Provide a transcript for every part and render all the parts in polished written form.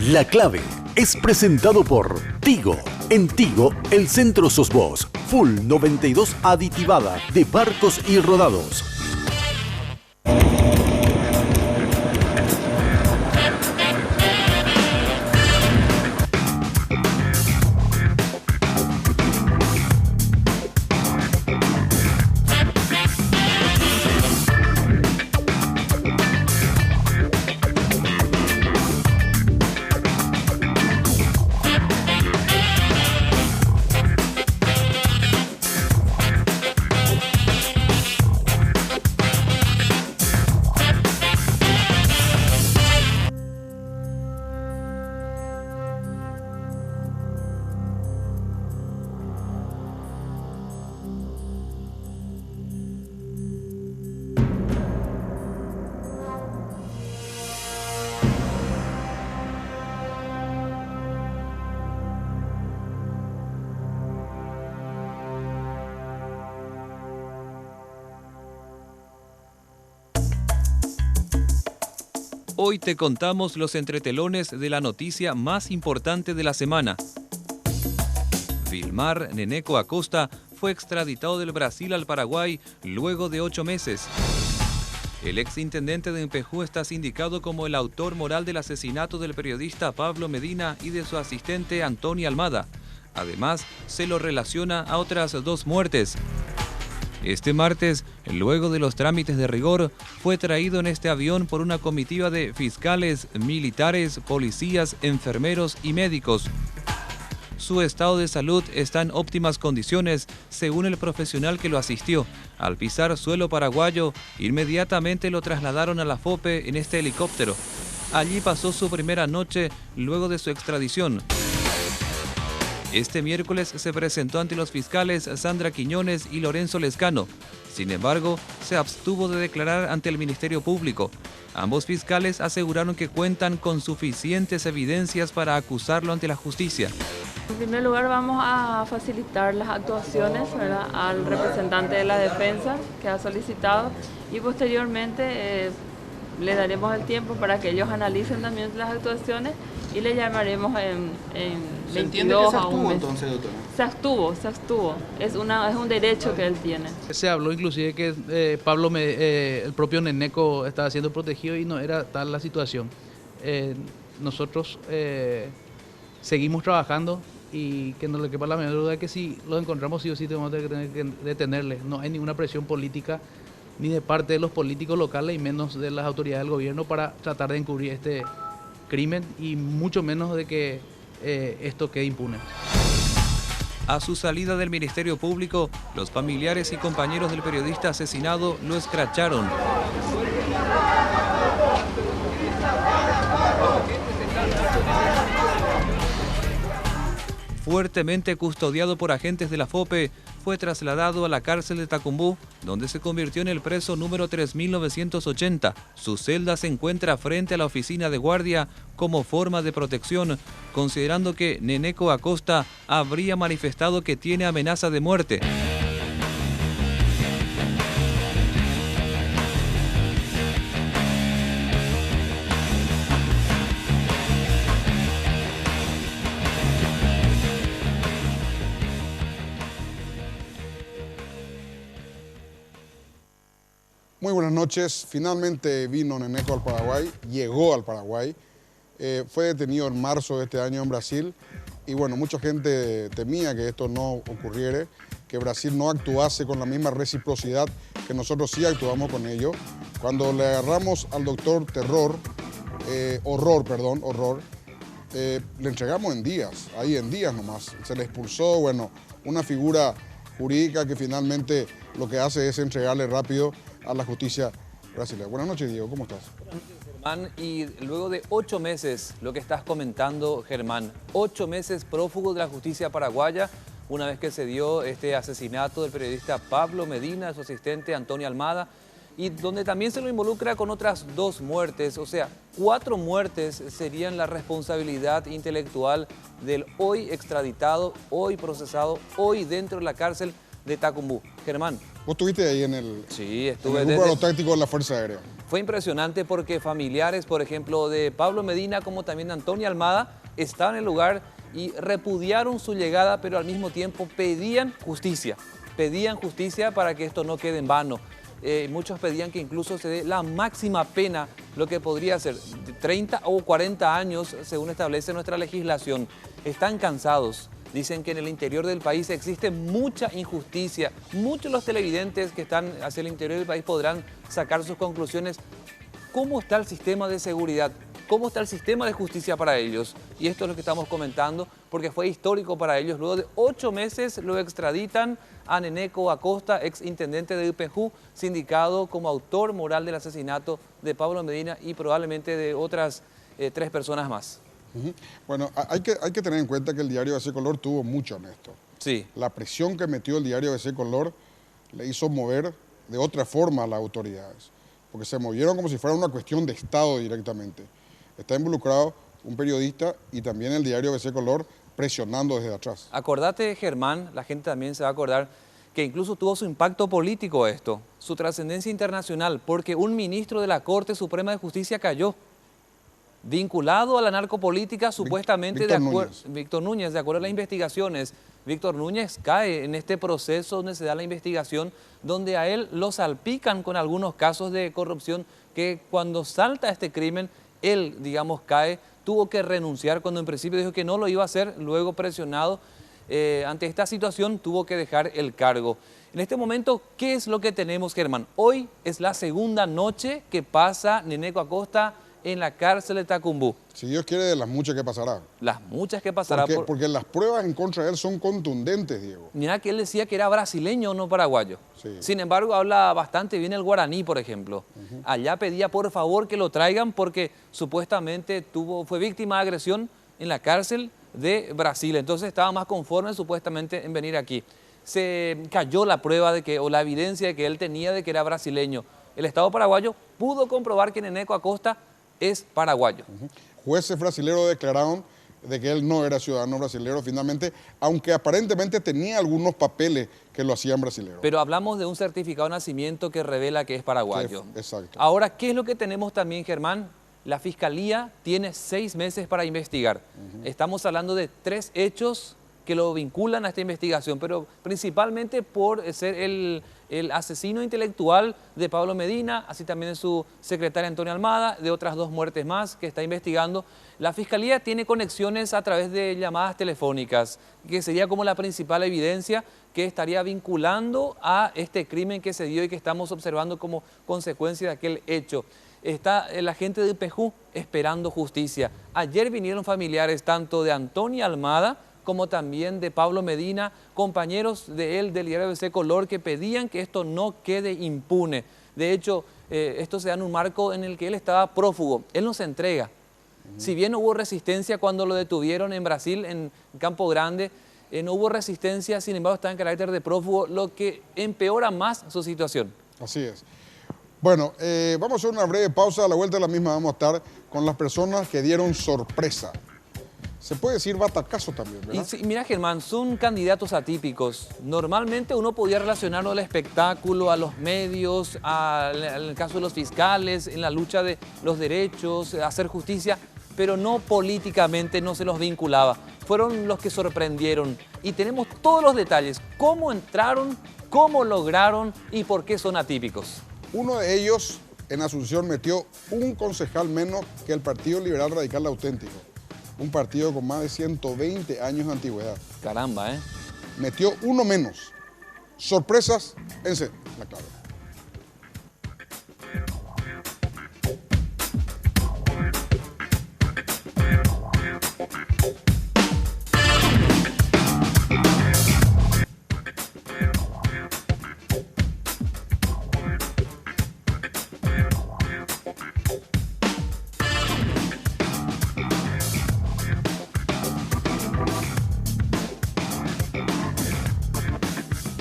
La Clave es presentado por Tigo. En Tigo, el centro sos vos. Full 92 aditivada de barcos y rodados. Hoy te contamos los entretelones de la noticia más importante de la semana. Vilmar Neneco Acosta fue extraditado del Brasil al Paraguay luego de 8 meses. El exintendente de Empejú está sindicado como el autor moral del asesinato del periodista Pablo Medina y de su asistente Antonio Almada. Además, se lo relaciona a otras 2 muertes. Este martes, luego de los trámites de rigor, fue traído en este avión por una comitiva de fiscales, militares, policías, enfermeros y médicos. Su estado de salud está en óptimas condiciones, según el profesional que lo asistió. Al pisar suelo paraguayo, inmediatamente lo trasladaron a la FOPE en este helicóptero. Allí pasó su primera noche luego de su extradición. Este miércoles se presentó ante los fiscales Sandra Quiñones y Lorenzo Lescano. Sin embargo, se abstuvo de declarar ante el Ministerio Público. Ambos fiscales aseguraron que cuentan con suficientes evidencias para acusarlo ante la justicia. En primer lugar, vamos a facilitar las actuaciones, ¿verdad?, al representante de la defensa que ha solicitado, y posteriormente le daremos el tiempo para que ellos analicen también las actuaciones y le llamaremos en 22 ¿Se entiende que se a un abstuvo mes. entonces, doctora? Se abstuvo. Es un derecho que él tiene. Se habló inclusive que el propio Neneco estaba siendo protegido y no era tal la situación. Nosotros seguimos trabajando y que no le quepa la menor duda que si lo encontramos sí o sí tenemos que detenerle. No hay ninguna presión política ni de parte de los políticos locales y menos de las autoridades del gobierno para tratar de encubrir este crimen y mucho menos de que esto quede impune. A su salida del Ministerio Público, los familiares y compañeros del periodista asesinado lo escracharon. Fuertemente custodiado por agentes de la FOPE, fue trasladado a la cárcel de Tacumbú, donde se convirtió en el preso número 3980. Su celda se encuentra frente a la oficina de guardia como forma de protección, considerando que Neneco Acosta habría manifestado que tiene amenaza de muerte. Muy buenas noches. Finalmente vino Neneco al Paraguay, llegó al Paraguay. Fue detenido en marzo de este año en Brasil y bueno, mucha gente temía que esto no ocurriera, que Brasil no actuase con la misma reciprocidad que nosotros sí actuamos con ellos. Cuando le agarramos al doctor Horror, le entregamos en días, ahí en días nomás. Se le expulsó, bueno, una figura jurídica que finalmente lo que hace es entregarle rápido a la justicia brasileña. Buenas noches, Diego, ¿cómo estás? Buenas noches, Germán. Y luego de 8 meses, lo que estás comentando, Germán, 8 meses prófugo de la justicia paraguaya, una vez que se dio este asesinato del periodista Pablo Medina, su asistente Antonio Almada, y donde también se lo involucra con otras 2 muertes, o sea, 4 muertes serían la responsabilidad intelectual del hoy extraditado, hoy procesado, hoy dentro de la cárcel de Tacumbú. Germán. Vos estuviste ahí en el, Sí, en estuve el grupo aerotáctico de la Fuerza Aérea. Fue impresionante porque familiares, por ejemplo, de Pablo Medina, como también de Antonio Almada, estaban en el lugar y repudiaron su llegada, pero al mismo tiempo pedían justicia para que esto no quede en vano. Muchos pedían que incluso se dé la máxima pena, lo que podría ser 30 o 40 años, según establece nuestra legislación. Están cansados. Dicen que en el interior del país existe mucha injusticia. Muchos de los televidentes que están hacia el interior del país podrán sacar sus conclusiones. ¿Cómo está el sistema de seguridad? ¿Cómo está el sistema de justicia para ellos? Y esto es lo que estamos comentando, porque fue histórico para ellos. Luego de 8 meses lo extraditan a Neneco Acosta, ex intendente de IPEJU, sindicado como autor moral del asesinato de Pablo Medina y probablemente de otras 3 personas más. Bueno, hay que tener en cuenta que el diario ABC Color tuvo mucho en esto. Sí. La presión que metió el diario ABC Color le hizo mover de otra forma a las autoridades, porque se movieron como si fuera una cuestión de Estado directamente. Está involucrado un periodista y también el diario ABC Color presionando desde atrás. Acordate, Germán, la gente también se va a acordar que incluso tuvo su impacto político esto, su trascendencia internacional, porque un ministro de la Corte Suprema de Justicia cayó, vinculado a la narcopolítica supuestamente Víctor Núñez, de acuerdo a las investigaciones. Víctor Núñez cae en este proceso donde se da la investigación, donde a él lo salpican con algunos casos de corrupción que cuando salta este crimen, él, digamos, cae, tuvo que renunciar cuando en principio dijo que no lo iba a hacer, luego presionado ante esta situación tuvo que dejar el cargo. En este momento, ¿qué es lo que tenemos, Germán? Hoy es la segunda noche que pasa Neneco Acosta en la cárcel de Tacumbú. Si Dios quiere, de las muchas que pasará. Las muchas que pasará. Porque las pruebas en contra de él son contundentes, Diego. Mira que él decía que era brasileño, no paraguayo. Sí. Sin embargo, habla bastante bien el guaraní, por ejemplo. Allá pedía por favor que lo traigan porque supuestamente fue víctima de agresión en la cárcel de Brasil. Entonces estaba más conforme supuestamente en venir aquí. Se cayó la prueba o la evidencia de que él tenía de que era brasileño. El Estado paraguayo pudo comprobar que Neneco Acosta es paraguayo. Jueces brasileños declararon de que él no era ciudadano brasileño finalmente, aunque aparentemente tenía algunos papeles que lo hacían brasileño. Pero hablamos de un certificado de nacimiento que revela que es paraguayo. Exacto. Ahora, ¿qué es lo que tenemos también, Germán? La Fiscalía tiene 6 meses para investigar. Estamos hablando de 3 hechos que lo vinculan a esta investigación, pero principalmente por ser el asesino intelectual de Pablo Medina, así también de su secretaria Antonio Almada, de otras 2 muertes más que está investigando. La Fiscalía tiene conexiones a través de llamadas telefónicas, que sería como la principal evidencia que estaría vinculando a este crimen que se dio y que estamos observando como consecuencia de aquel hecho. Está la gente de IPEJU esperando justicia. Ayer vinieron familiares tanto de Antonio Almada como también de Pablo Medina, compañeros de él del diario ABC Color, que pedían que esto no quede impune. De hecho, esto se da en un marco en el que él estaba prófugo. Él no se entrega. Si bien hubo resistencia cuando lo detuvieron en Brasil, en Campo Grande, no hubo resistencia, sin embargo está en carácter de prófugo, lo que empeora más su situación. Así es. Bueno, vamos a hacer una breve pausa. A la vuelta de la misma vamos a estar con las personas que dieron sorpresa. Se puede decir batacazo también, ¿verdad? Y sí, mira, Germán, son candidatos atípicos. Normalmente uno podía relacionarlo al espectáculo, a los medios, en el caso de los fiscales, en la lucha de los derechos, hacer justicia, pero no políticamente, no se los vinculaba. Fueron los que sorprendieron. Y tenemos todos los detalles, cómo entraron, cómo lograron y por qué son atípicos. Uno de ellos en Asunción metió un concejal menos que el Partido Liberal Radical Auténtico. Un partido con más de 120 años de antigüedad. Caramba, ¿eh? Metió uno menos. Sorpresas en la clave.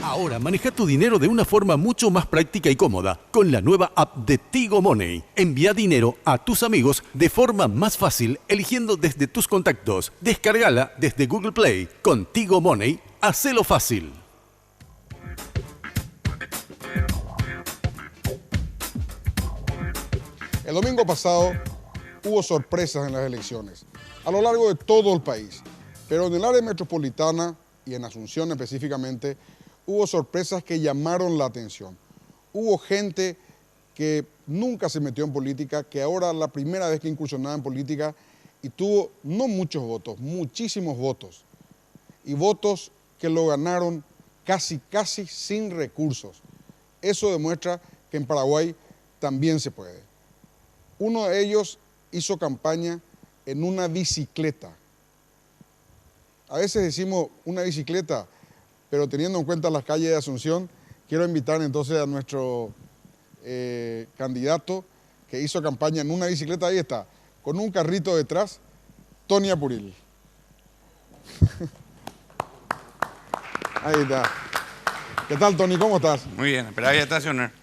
Ahora maneja tu dinero de una forma mucho más práctica y cómoda con la nueva app de Tigo Money. Envía dinero a tus amigos de forma más fácil eligiendo desde tus contactos. Descárgala desde Google Play. Con Tigo Money, hacelo fácil. El domingo pasado hubo sorpresas en las elecciones a lo largo de todo el país, pero en el área metropolitana y en Asunción específicamente hubo sorpresas que llamaron la atención. Hubo gente que nunca se metió en política, que ahora la primera vez que incursionaba en política y tuvo no muchos votos, muchísimos votos, y votos que lo ganaron casi sin recursos. Eso demuestra que en Paraguay también se puede. Uno de ellos hizo campaña en una bicicleta. A veces decimos una bicicleta, pero teniendo en cuenta las calles de Asunción, quiero invitar entonces a nuestro candidato que hizo campaña en una bicicleta, ahí está, con un carrito detrás, Tony Apuril. Ahí está. ¿Qué tal, Tony? ¿Cómo estás? Muy bien, esperaba ya estacionar.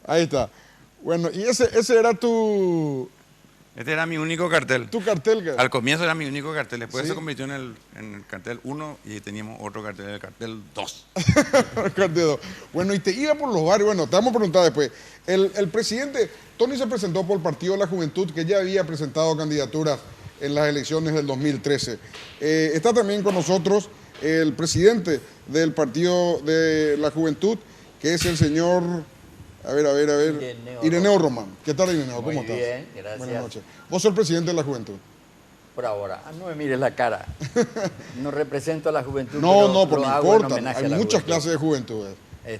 Ahí está. Bueno, y ese era tu Este era mi único cartel. cartel. Al comienzo era mi único cartel, después ¿Sí? se convirtió en el cartel 1 y teníamos otro cartel, el cartel 2. Cartel 2. Bueno, y te iba por los barrios. Bueno, te vamos a preguntar después. El presidente, Tony se presentó por el Partido de la Juventud, que ya había presentado candidaturas en las elecciones del 2013. Está también con nosotros el presidente del Partido de la Juventud, que es el señor... A ver. Ireneo Román. ¿Qué tal, Ireneo? ¿Cómo estás? Muy bien, gracias. Buenas noches. Vos sos el presidente de la Juventud. Por ahora. No me mires la cara. No represento a la juventud. No, pero lo no hago en importa. homenaje Hay a la muchas juventud. clases de juventudes.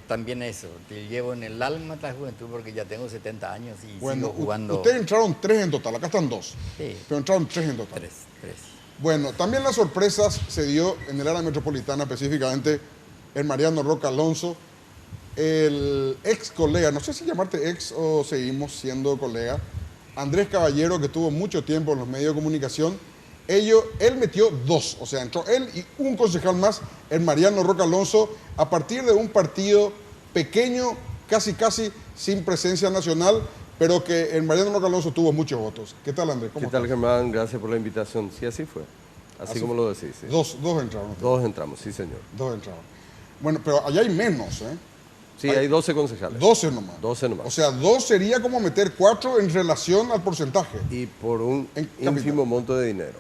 También eso. Te llevo en el alma la juventud porque ya tengo 70 años y Bueno, sigo jugando. ustedes entraron 3 en total. Acá están 2. Sí. Pero entraron 3 en total. Tres. Bueno, también las sorpresas se dio en el área metropolitana, específicamente en Mariano Roca Alonso, el ex colega, no sé si llamarte ex o seguimos siendo colega, Andrés Caballero, que tuvo mucho tiempo en los medios de comunicación. Él metió 2, o sea, entró él y un concejal más, el Mariano Roca Alonso, a partir de un partido pequeño, casi sin presencia nacional, pero que el Mariano Roca Alonso tuvo muchos votos. ¿Qué tal, Andrés? ¿Cómo ¿Qué tal, estás? Germán? Gracias por la invitación. Sí, así fue. Así como lo decís. Sí. Dos entraron. Dos entramos, sí, señor. 2 entraron. Bueno, pero allá hay menos, ¿eh? Sí, hay 12 concejales. 12 nomás. 12 nomás. O sea, 2 sería como meter 4 en relación al porcentaje. Y por un En ínfimo capital. monto de dinero.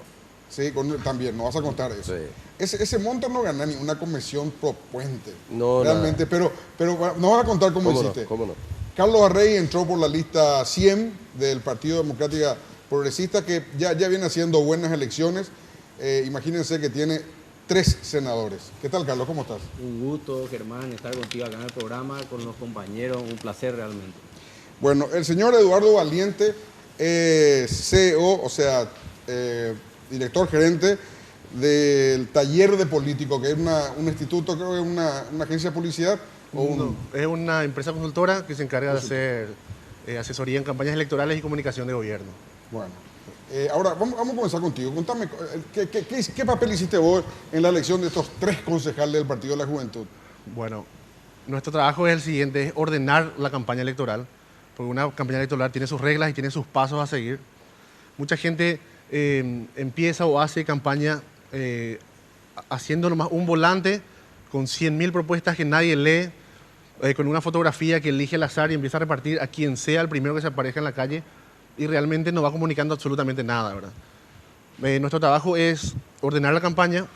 Sí, también, no vas a contar eso. Sí. Ese monto no gana ni una comisión propuente. No, realmente, pero no vas a contar cómo ¿Cómo no? hiciste. ¿Cómo no? Carlos Arrey entró por la lista 100 del Partido Democrático Progresista, que ya viene haciendo buenas elecciones. Imagínense que tiene 3 senadores. ¿Qué tal, Carlos? ¿Cómo estás? Un gusto, Germán, estar contigo acá en el programa, con los compañeros, un placer realmente. Bueno, el señor Eduardo Valiente, CEO, o sea, director gerente del Taller de Político, que es un instituto, creo que es una agencia de publicidad. No, es una empresa consultora que se encarga de hacer asesoría en campañas electorales y comunicación de gobierno. Bueno, ahora vamos a comenzar contigo. Contame, ¿qué papel hiciste vos en la elección de estos 3 concejales del Partido de la Juventud? Bueno, nuestro trabajo es el siguiente, es ordenar la campaña electoral, porque una campaña electoral tiene sus reglas y tiene sus pasos a seguir. Mucha gente empieza o hace campaña haciendo nomás un volante con 100.000 propuestas que nadie lee, con una fotografía que elige al azar y empieza a repartir a quien sea el primero que se aparezca en la calle y realmente no va comunicando absolutamente nada, ¿verdad? Nuestro trabajo es ordenar la campaña,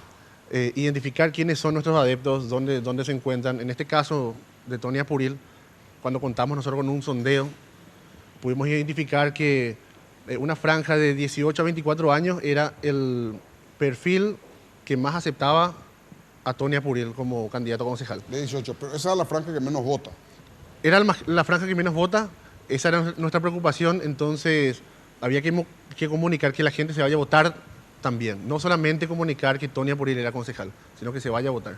identificar quiénes son nuestros adeptos, dónde se encuentran. En este caso de Tony Apuril, cuando contamos nosotros con un sondeo, pudimos identificar que una franja de 18 a 24 años era el perfil que más aceptaba a Tony Apuril como candidato a concejal. De 18, pero esa es la franja que menos vota. Era la franja que menos vota, esa era nuestra preocupación, entonces había que comunicar que la gente se vaya a votar también. No solamente comunicar que Tony Apuril era concejal, sino que se vaya a votar.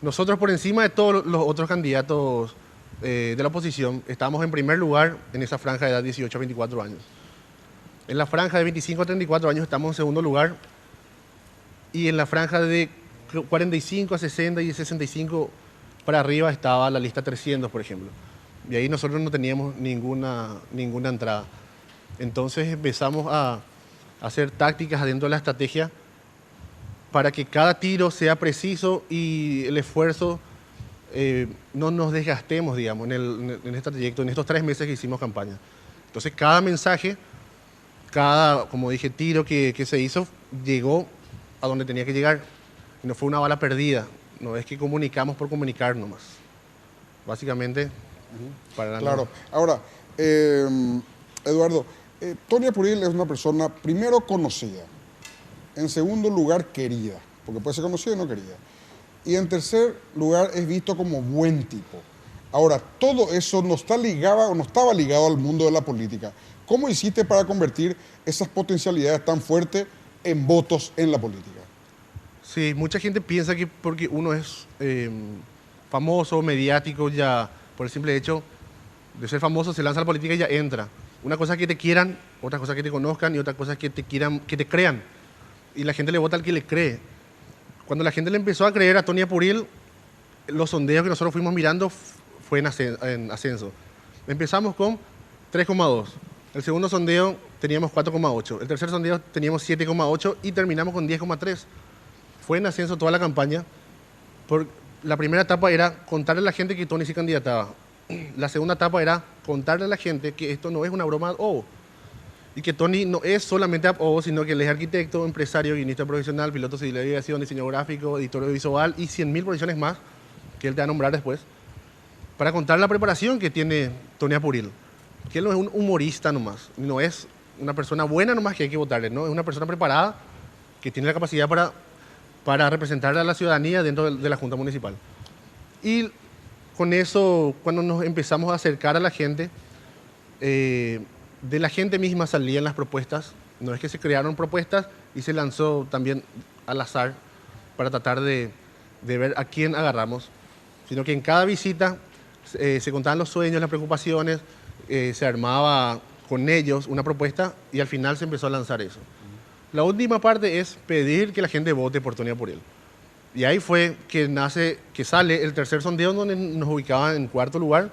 Nosotros, por encima de todos los otros candidatos de la oposición, estamos en primer lugar en esa franja de edad 18 a 24 años. En la franja de 25 a 34 años estamos en segundo lugar y en la franja de 45 a 60 y 65 para arriba estaba la lista 300, por ejemplo. Y ahí nosotros no teníamos ninguna entrada. Entonces empezamos a hacer tácticas adentro de la estrategia para que cada tiro sea preciso y el esfuerzo no nos desgastemos, digamos, en este trayecto, en estos 3 meses que hicimos campaña. Entonces, cada mensaje, cada, como dije, tiro que se hizo, llegó a donde tenía que llegar. Y no fue una bala perdida. No es que comunicamos por comunicar nomás. Básicamente, para nada. Claro. Ahora, Eduardo, Tonia Puril es una persona, primero, conocida. En segundo lugar, querida. Porque puede ser conocida y no querida. Y en tercer lugar, es visto como buen tipo. Ahora, todo eso no estaba ligado al mundo de la política. ¿Cómo hiciste para convertir esas potencialidades tan fuertes en votos en la política? Sí, mucha gente piensa que porque uno es famoso, mediático, ya por el simple hecho de ser famoso se lanza a la política y ya entra. Una cosa es que te quieran, otra cosa es que te conozcan y otra cosa es que te quieran, que te crean. Y la gente le vota al que le cree. Cuando la gente le empezó a creer a Tonia Puril, los sondeos que nosotros fuimos mirando fue en ascenso. Empezamos con 3,2. El segundo sondeo teníamos 4,8. El tercer sondeo teníamos 7,8 y terminamos con 10,3. Fue en ascenso toda la campaña. La primera etapa era contarle a la gente que Tony se candidataba. La segunda etapa era contarle a la gente que esto no es una broma ad hoc. Y que Tony no es solamente ad hoc, sino que él es arquitecto, empresario, guionista profesional, piloto civil de aviación, diseño gráfico, editor audiovisual y 100.000 profesiones más que él te va a nombrar después. Para contar la preparación que tiene Tonia Puril. Que él no es un humorista nomás. No es una persona buena nomás que hay que votarle, ¿no? Es una persona preparada que tiene la capacidad para representar a la ciudadanía dentro de la Junta Municipal. Y con eso, cuando nos empezamos a acercar a la gente, de la gente misma salían las propuestas. No es que se crearon propuestas y se lanzó también al azar para tratar de ver a quién agarramos, sino que en cada visita se contaban los sueños, las preocupaciones, se armaba con ellos una propuesta y al final se empezó a lanzar eso. La última parte es pedir que la gente vote por Tonia Puril. Y ahí fue que sale el tercer sondeo donde nos ubicaban en 4º lugar.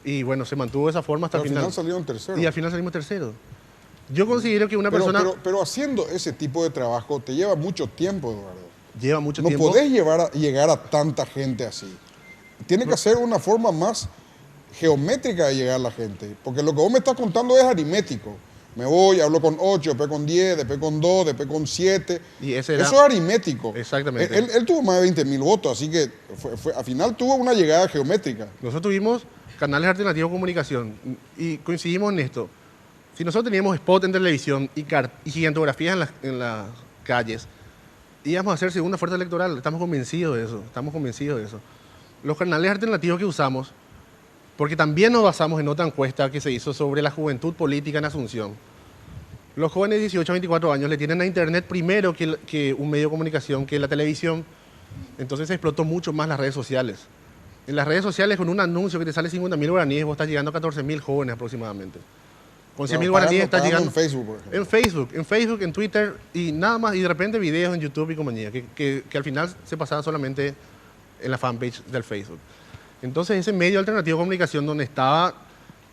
Y bueno, se mantuvo de esa forma hasta el final. Al final salieron terceros. Y al final salimos terceros. Yo considero que una persona... Pero haciendo ese tipo de trabajo te lleva mucho tiempo, Eduardo. Lleva mucho tiempo. No podés llegar a tanta gente así. Tiene que ser una forma más geométrica de llegar a la gente. Porque lo que vos me estás contando es aritmético. Me voy, hablo con 8, después con 10, después con 2, después con 7. Y eso es aritmético. Exactamente. Él tuvo más de 20.000 votos, así que al final tuvo una llegada geométrica. Nosotros tuvimos canales alternativos de comunicación y coincidimos en esto. Si nosotros teníamos spot en televisión y gigantografías en las calles, íbamos a ser segunda fuerza electoral. Estamos convencidos de eso. Los canales alternativos que usamos, porque también nos basamos en otra encuesta que se hizo sobre la juventud política en Asunción. Los jóvenes de 18 a 24 años le tienen a Internet primero que un medio de comunicación, que la televisión. Entonces se explotó mucho más las redes sociales. En las redes sociales, con un anuncio que te sale 50.000 guaraníes, vos estás llegando a 14.000 jóvenes aproximadamente. Con 100.000 guaraníes estás llegando... En Facebook, por ejemplo. En Facebook, en Twitter y nada más. Y de repente videos en YouTube y compañía, que al final se pasaban solamente en la fanpage del Facebook. Entonces ese medio alternativo de comunicación donde estaba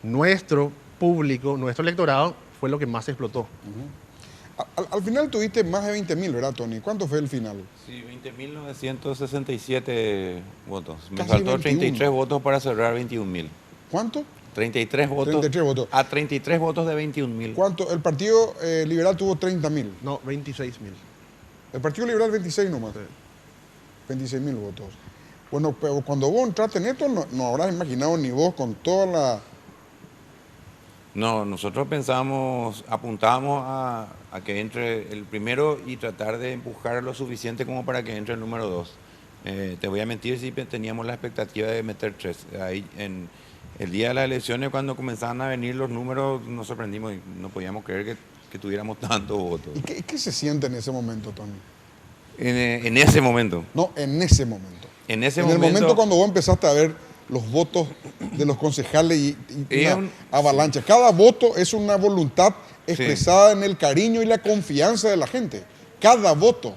nuestro público, nuestro electorado, fue lo que más se explotó. Al final tuviste más de 20.000, ¿verdad, Tony? ¿Cuánto fue el final? Sí, 20.967 votos. Me Casi faltó 21. 33 votos para cerrar 21.000. ¿Cuánto? 33 votos. 33 votos. A 33 votos de 21.000. ¿Cuánto? El Partido Liberal tuvo 30.000. No, 26.000. El Partido Liberal 26 nomás. Sí. 26.000 votos. Bueno, pero cuando vos entraste en esto, no habrás imaginado ni vos con toda la... No, nosotros apuntábamos a que entre el primero y tratar de empujar lo suficiente como para que entre el número 2. Te voy a mentir si teníamos la expectativa de meter 3. Ahí, en el día de las elecciones, cuando comenzaban a venir los números, nos sorprendimos y no podíamos creer que tuviéramos tantos votos. ¿Y qué se siente en ese momento, Tony? En ese momento. No, en ese momento. En el momento cuando vos empezaste a ver los votos de los concejales y una avalancha. Cada voto es una voluntad expresada en el cariño y la confianza de la gente. Cada voto.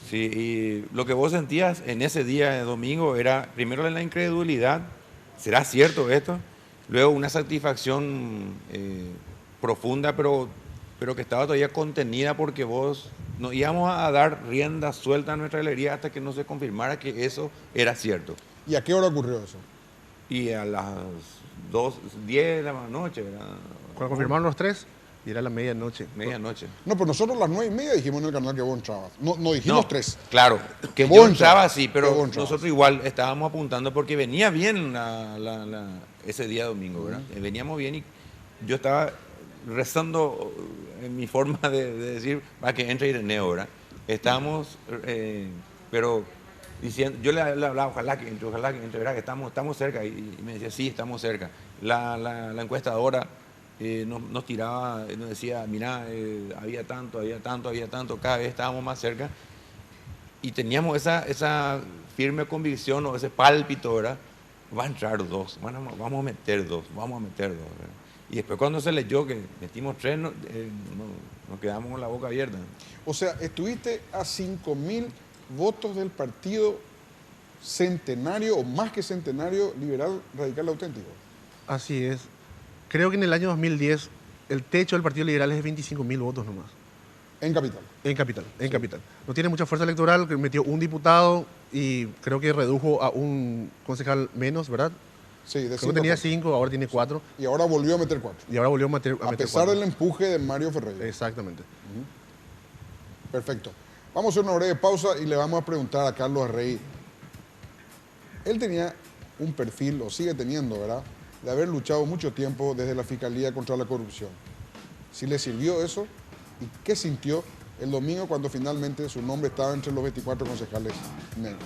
Sí, y lo que vos sentías en ese día de domingo era primero la incredulidad. ¿Será cierto esto? Luego una satisfacción profunda, pero que estaba todavía contenida porque nos íbamos a dar rienda suelta a nuestra alegría hasta que no se confirmara que eso era cierto. ¿Y a qué hora ocurrió eso? Y a las 10 de la noche, ¿verdad? Cuando confirmaron los 3, y era la medianoche. Medianoche. No, pero nosotros a las 9:30 dijimos en el canal que vos entrabas. No dijimos No, 3. Claro, Que yo vos entraba entrabas, sí, que pero vos entrabas. nosotros igual estábamos apuntando porque venía bien ese día domingo, ¿verdad? Veníamos bien y yo estaba rezando en mi forma de decir para que entre Ireneo, ¿verdad? Estábamos, pero diciendo, yo le hablaba, ojalá que entre, ¿verdad? Que estamos cerca, y me decía, sí, estamos cerca. La encuestadora nos tiraba, nos decía, mirá, había tanto, cada vez estábamos más cerca, y teníamos esa firme convicción o ese pálpito, ¿verdad? Va a entrar 2, vamos a meter 2, ¿verdad? Y después cuando se leyó que metimos 3, nos quedamos con la boca abierta. O sea, estuviste a 5.000 votos del partido centenario, o más que centenario, liberal, radical, auténtico. Así es. Creo que en el año 2010 el techo del Partido Liberal es de 25.000 votos nomás. En capital. En capital. No tiene mucha fuerza electoral, que metió un diputado y creo que redujo a un concejal menos, ¿verdad? Sí, de creo que tenía 5, ahora tiene 4. Y ahora volvió a meter 4. Y ahora volvió a meter a pesar 4. del empuje de Mario Ferreira. Exactamente. Perfecto. Vamos a hacer una breve pausa y le vamos a preguntar a Carlos Arrey. Él tenía un perfil, o sigue teniendo, ¿verdad?, de haber luchado mucho tiempo desde la Fiscalía contra la corrupción. Si le sirvió eso, ¿y qué sintió el domingo cuando finalmente su nombre estaba entre los 24 concejales negros?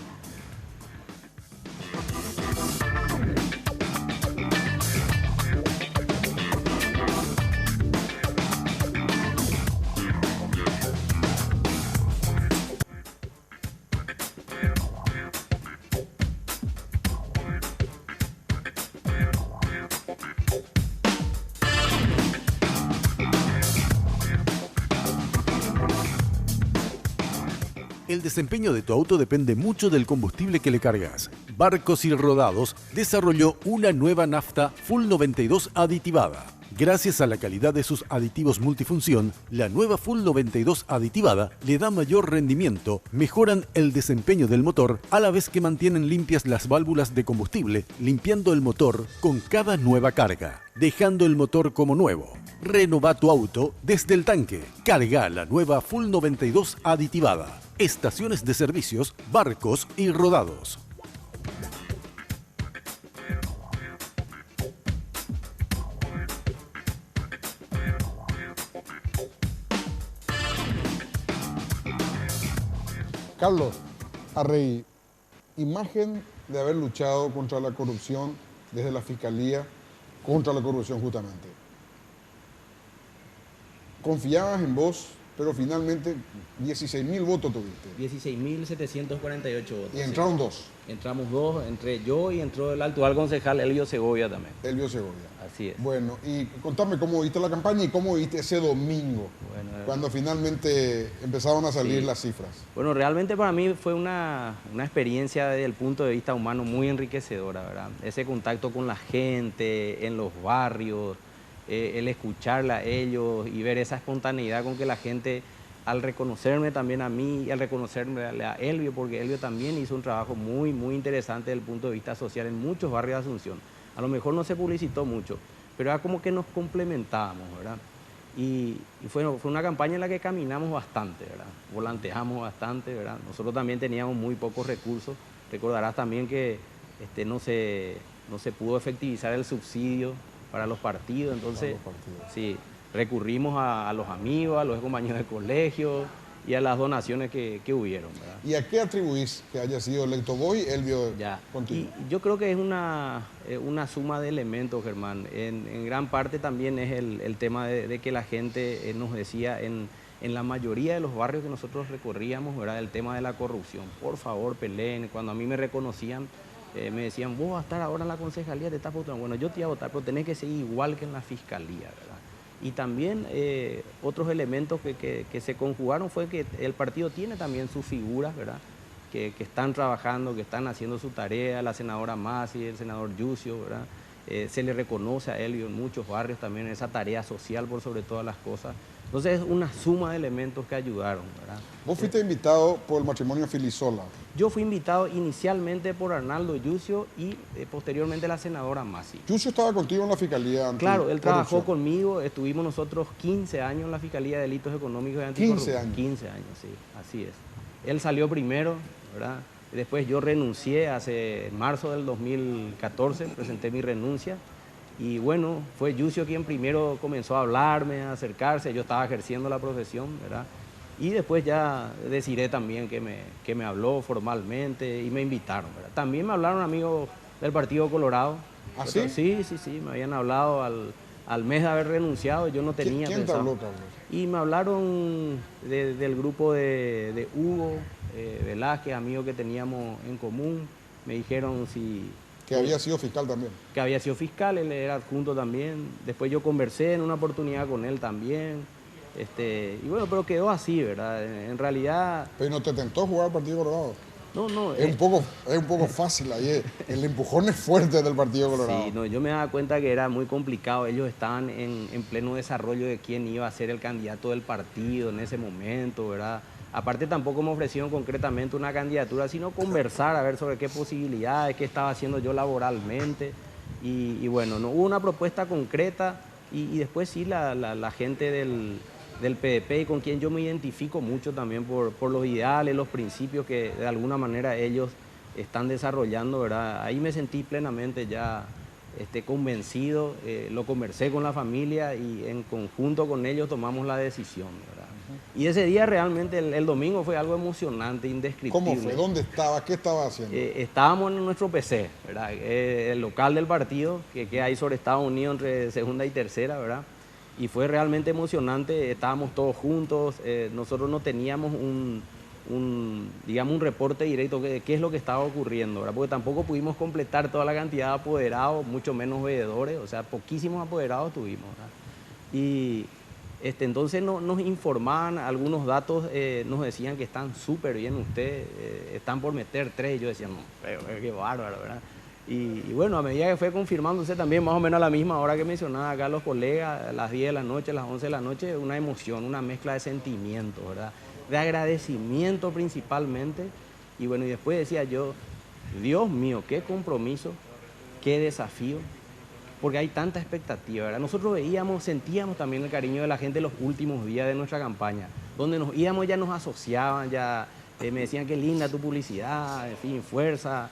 El desempeño de tu auto depende mucho del combustible que le cargas. Barcos y Rodados desarrolló una nueva nafta Full 92 aditivada. Gracias a la calidad de sus aditivos multifunción, la nueva Full 92 aditivada le da mayor rendimiento, mejoran el desempeño del motor a la vez que mantienen limpias las válvulas de combustible, limpiando el motor con cada nueva carga, dejando el motor como nuevo. Renova tu auto desde el tanque. Carga la nueva Full 92 aditivada. Estaciones de servicios, Barcos y Rodados. Carlos Arrey, imagen de haber luchado contra la corrupción desde la Fiscalía contra la corrupción justamente. Confiabas en vos, pero finalmente 16.000 votos tuviste. 16.748 votos. Y entraron 2. Entramos 2, entré yo y entró el actual concejal Elvio Segovia también. Elvio Segovia. Así es. Bueno, y contame cómo viste la campaña y cómo viste ese domingo, cuando finalmente empezaron a salir las cifras. Bueno, realmente para mí fue una experiencia desde el punto de vista humano muy enriquecedora, ¿verdad? Ese contacto con la gente, en los barrios, el escucharla a ellos y ver esa espontaneidad con que la gente, al reconocerme también a mí y al reconocerme a Elvio, porque Elvio también hizo un trabajo muy, muy interesante desde el punto de vista social en muchos barrios de Asunción. A lo mejor no se publicitó mucho, pero era como que nos complementábamos, ¿verdad? Y fue una campaña en la que caminamos bastante, ¿verdad? Volanteamos bastante, ¿verdad? Nosotros también teníamos muy pocos recursos. Recordarás también que no se pudo efectivizar el subsidio para los partidos, entonces sí, recurrimos a los amigos, a los compañeros de colegio y a las donaciones que hubieron, ¿verdad? ¿Y a qué atribuís que haya sido electo vos y Elvio contigo? Y yo creo que es una suma de elementos, Germán. En gran parte también es el tema de que la gente nos decía en la mayoría de los barrios que nosotros recorríamos, ¿verdad?, el tema de la corrupción. Por favor, peleen. Cuando a mí me reconocían, me decían, vos vas a estar ahora en la concejalía, te estás votando. Bueno, yo te voy a votar, pero tenés que seguir igual que en la fiscalía, ¿verdad? Y también otros elementos que se conjugaron fue que el partido tiene también sus figuras, ¿verdad?, que están trabajando, que están haciendo su tarea, la senadora Masi, el senador Yucio, ¿verdad?, se le reconoce a él y en muchos barrios también esa tarea social por sobre todas las cosas. Entonces es una suma de elementos que ayudaron, ¿verdad? Vos fuiste invitado por el matrimonio Filisola. Yo fui invitado inicialmente por Arnaldo Yucio y posteriormente la senadora Masi. Yucio estaba contigo en la Fiscalía Claro, él trabajó conmigo, estuvimos nosotros 15 años en la Fiscalía de Delitos Económicos y Anticorrupción. 15 años. 15 años, sí, así es. Él salió primero, ¿verdad? Después yo renuncié en marzo del 2014, presenté mi renuncia. Y bueno, fue Yucio quien primero comenzó a hablarme, a acercarse, yo estaba ejerciendo la profesión, ¿verdad? Y después ya Desiré también que me habló formalmente y me invitaron, ¿verdad? También me hablaron amigos del Partido Colorado. ¿Ah, sí? Sí, me habían hablado al mes de haber renunciado, yo no tenía ¿Quién te habló, Carlos? Y me hablaron del grupo de Hugo Velázquez, amigo que teníamos en común, me dijeron si... Que había sido fiscal también. Que había sido fiscal, él era adjunto también. Después yo conversé en una oportunidad con él también. Y bueno, pero quedó así, ¿verdad? En realidad... ¿Pero no te tentó jugar al Partido Colorado? No. Es un poco fácil ahí. El empujón es fuerte del Partido Colorado. Sí, no, yo me daba cuenta que era muy complicado. Ellos estaban en pleno desarrollo de quién iba a ser el candidato del partido en ese momento, ¿verdad? Aparte tampoco me ofrecieron concretamente una candidatura, sino conversar a ver sobre qué posibilidades, qué estaba haciendo yo laboralmente. Y bueno, no hubo una propuesta concreta y después sí la gente del PDP y con quien yo me identifico mucho también por los ideales, los principios que de alguna manera ellos están desarrollando, ¿verdad? Ahí me sentí plenamente ya convencido, lo conversé con la familia y en conjunto con ellos tomamos la decisión, ¿verdad? Y ese día realmente, el domingo, fue algo emocionante, indescriptible. ¿Cómo fue? ¿Dónde estaba? ¿Qué estaba haciendo? Estábamos en nuestro PC, ¿verdad? El local del partido, que queda ahí sobre Estados Unidos entre segunda y tercera, ¿verdad? Y fue realmente emocionante, estábamos todos juntos, nosotros no teníamos digamos, un reporte directo de qué es lo que estaba ocurriendo, ¿verdad? Porque tampoco pudimos completar toda la cantidad de apoderados, mucho menos veedores, o sea, poquísimos apoderados tuvimos, ¿verdad? Y entonces nos informaban, algunos datos nos decían que están súper bien ustedes, están por meter 3, y yo decía, no, pero qué bárbaro, ¿verdad? Y bueno, a medida que fue confirmándose también más o menos a la misma hora que mencionaba acá los colegas, a las 10 de la noche, a las 11 de la noche, una emoción, una mezcla de sentimientos, ¿verdad? De agradecimiento principalmente, y bueno, y después decía yo, Dios mío, qué compromiso, qué desafío, porque hay tanta expectativa, ¿verdad? Nosotros sentíamos también el cariño de la gente en los últimos días de nuestra campaña, donde nos íbamos ya nos asociaban, ya me decían qué linda tu publicidad, en fin, fuerza,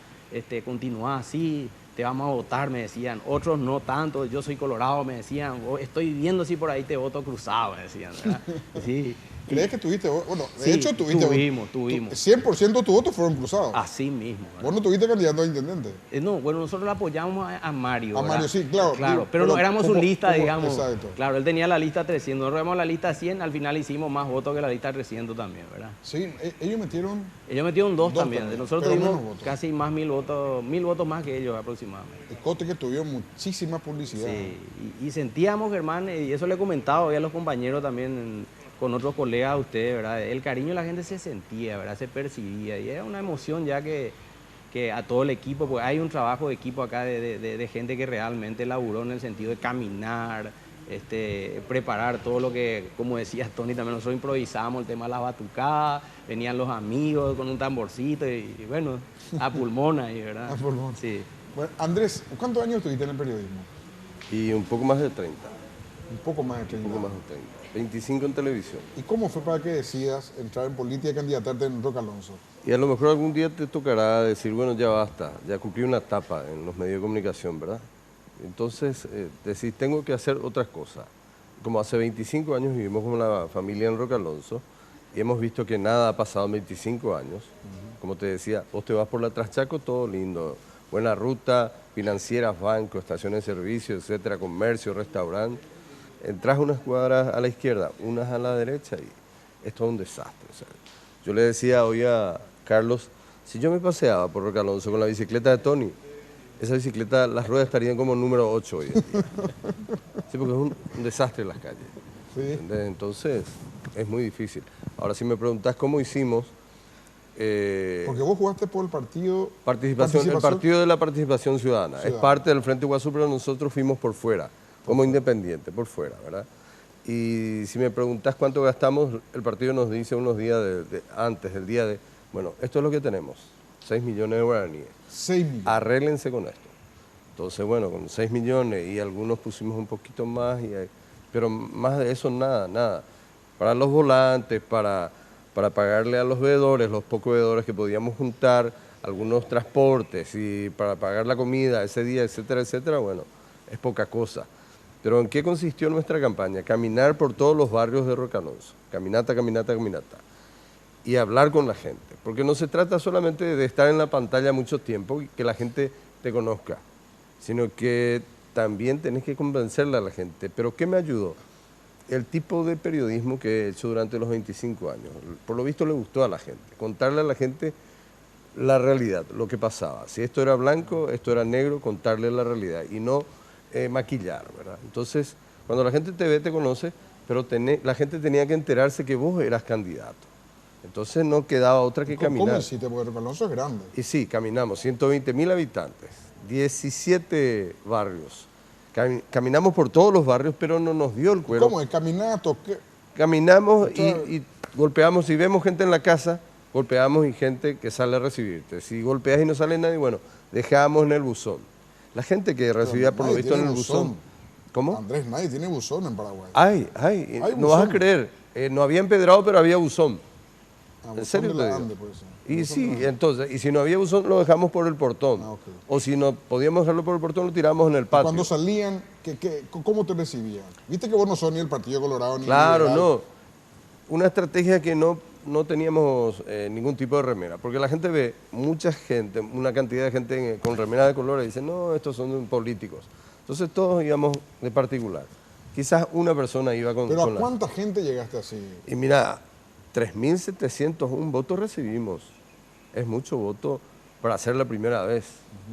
continúa así, te vamos a votar, me decían, otros no tanto, yo soy colorado, me decían, estoy viendo si por ahí te voto cruzado, me decían, ¿verdad? Sí. ¿Crees que tuviste? Bueno, de sí, hecho tuviste. Tuvimos. 100% de tus votos fueron cruzados. Así mismo. ¿Verdad? ¿Vos no tuviste candidato a intendente? No, bueno, nosotros le apoyamos a Mario. A Mario, sí, claro. Claro, pero no éramos su lista, digamos. Exacto. Claro, él tenía la lista 300, nosotros éramos la lista 100, al final hicimos más votos que la lista 300 también, ¿verdad? Sí, ellos metieron... Ellos metieron dos también. Nosotros tuvimos casi más 1000 votos más que ellos aproximadamente. El coste que tuvieron muchísima publicidad. Sí, y sentíamos, Germán, y eso le he comentado hoy a los compañeros también, con otros colegas de ustedes, ¿verdad? El cariño de la gente se sentía, ¿verdad? Se percibía, y era una emoción ya que a todo el equipo, porque hay un trabajo de equipo acá de gente que realmente laburó en el sentido de caminar, preparar todo lo que, como decía Tony, también nosotros improvisábamos el tema de las batucadas, venían los amigos con un tamborcito y bueno, a pulmón ahí, ¿verdad? A pulmón. Sí. Bueno, Andrés, ¿cuántos años estuviste en el periodismo? Y un poco más de 30. Un poco más de 30. Un poco más de 30. 25 en televisión. ¿Y cómo fue para que decidas entrar en política y candidatarte en Roca Alonso? Y a lo mejor algún día te tocará decir, bueno, ya basta, ya cumplí una etapa en los medios de comunicación, ¿verdad? Entonces, decís, tengo que hacer otras cosas. Como hace 25 años vivimos con la familia en Roca Alonso y hemos visto que nada ha pasado en 25 años. Como te decía, vos te vas por la Traschaco, todo lindo. Buena ruta, financieras, bancos, estaciones de servicio, etcétera, comercio, restaurante. Entras unas cuadras a la izquierda, unas a la derecha y es todo un desastre. O sea, yo le decía hoy a Carlos, si yo me paseaba por Roca Alonso con la bicicleta de Tony, esa bicicleta, las ruedas estarían como número 8 hoy en día. Sí, porque es un desastre en las calles. Sí. Entonces, es muy difícil. Ahora, si me preguntás cómo hicimos, Porque vos jugaste por el partido... El partido de la participación ciudadana. Es parte del Frente Iguazú, pero nosotros fuimos por fuera, como independiente, por fuera, ¿verdad? Y si me preguntas cuánto gastamos, el partido nos dice unos días antes, el día de... Bueno, esto es lo que tenemos, 6 millones de guaraníes. 6 millones. Arréglense con esto. Entonces, bueno, con 6 millones y algunos pusimos un poquito más, pero más de eso nada. Para los volantes, para pagarle a los veedores, los pocos veedores que podíamos juntar, algunos transportes y para pagar la comida ese día, etcétera, etcétera, bueno, es poca cosa. Pero ¿en qué consistió nuestra campaña? Caminar por todos los barrios de Roque Alonso, caminata, y hablar con la gente. Porque no se trata solamente de estar en la pantalla mucho tiempo y que la gente te conozca, sino que también tenés que convencerle a la gente. ¿Pero qué me ayudó? El tipo de periodismo que he hecho durante los 25 años. Por lo visto le gustó a la gente. Contarle a la gente la realidad, lo que pasaba. Si esto era blanco, esto era negro, contarle la realidad y no maquillar, ¿verdad? Entonces, cuando la gente te ve, te conoce, pero la gente tenía que enterarse que vos eras candidato. Entonces no quedaba otra que caminar. ¿Cómo hiciste? Porque Roque Alonso es grande. Y sí, caminamos, 120.000 habitantes, 17 barrios. Caminamos por todos los barrios, pero no nos dio el cuero. ¿Cómo es? ¿Caminato? Caminamos y golpeamos. Si vemos gente en la casa, golpeamos y gente que sale a recibirte. Si golpeas y no sale nadie, bueno, dejamos en el buzón. La gente que recibía por lo visto en el buzón. ¿Cómo? Andrés, nadie tiene buzón en Paraguay. ¿Hay no vas a creer. No había empedrado, pero había buzón. ¿En serio te digo? Y sí, entonces, y si no había buzón, lo dejamos por el portón. O si no podíamos dejarlo por el portón, lo tiramos en el patio. Cuando salían, ¿cómo te recibían? Viste que vos no sos ni el Partido Colorado ni Claro, el no. Una estrategia que no teníamos ningún tipo de remera, porque la gente ve mucha gente, una cantidad de gente con remera de colores y dice, no, estos son políticos. Entonces todos íbamos de particular. Quizás una persona iba con... ¿Pero a cuánta gente llegaste así? Y mira, 3.701 votos recibimos. Es mucho voto para hacer la primera vez.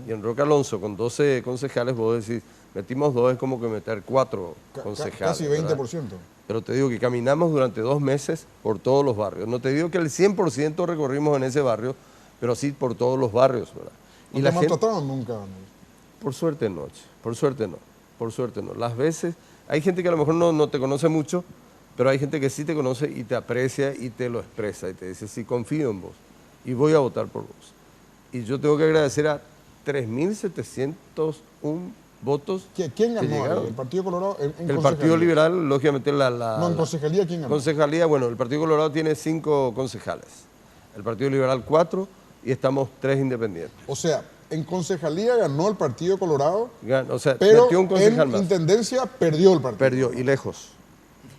Y en Roque Alonso, con 12 concejales, vos decís, metimos 2, es como que meter 4 concejales. Casi 20%. ¿verdad? Pero te digo que caminamos durante 2 meses por todos los barrios. No te digo que el 100% recorrimos en ese barrio, pero sí por todos los barrios, ¿verdad? ¿No te maltrataron nunca? Por suerte no. Las veces, hay gente que a lo mejor no te conoce mucho, pero hay gente que sí te conoce y te aprecia y te lo expresa y te dice, sí, confío en vos y voy a votar por vos. Y yo tengo que agradecer a 3.701 votos. ¿Quién ganó? ¿El Partido Colorado? El Partido Liberal, lógicamente No, en concejalía, ¿quién ganó? Concejalía, bueno, el Partido Colorado tiene 5 concejales, el Partido Liberal 4 y estamos 3 independientes. O sea, en concejalía ganó el Partido Colorado, pero metió un concejal más. Intendencia perdió el partido. Perdió, y lejos,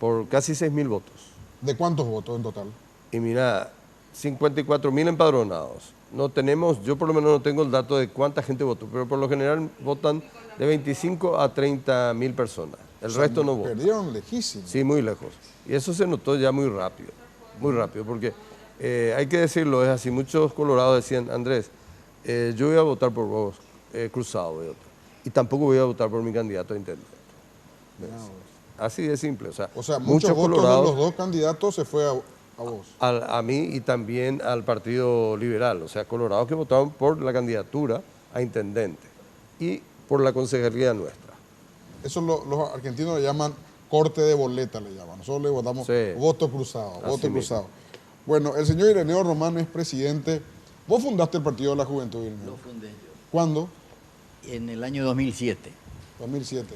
por casi 6.000 votos. ¿De cuántos votos en total? Y mira, 54.000 empadronados. No tenemos, yo por lo menos no tengo el dato de cuánta gente votó, pero por lo general votan de 25 a 30.000 personas. El resto no vota. Perdieron lejísimo. Sí, muy lejos. Y eso se notó ya muy rápido, porque hay que decirlo, es así. Muchos colorados decían, Andrés, yo voy a votar por vos, Cruzado, y tampoco voy a votar por mi candidato a intendente. Así de simple. O sea muchos votos colorados, de los 2 candidatos se fue a vos. A mí y también al Partido Liberal. O sea, colorados que votaron por la candidatura a intendente y por la concejalía nuestra. Eso los argentinos le llaman corte de boleta, le llaman. Nosotros le votamos voto cruzado, voto cruzado. Bueno, el señor Ireneo Román es presidente. ¿Vos fundaste el Partido de la Juventud, Ireneo? Lo fundé yo. ¿Cuándo? En el año 2007. 2007.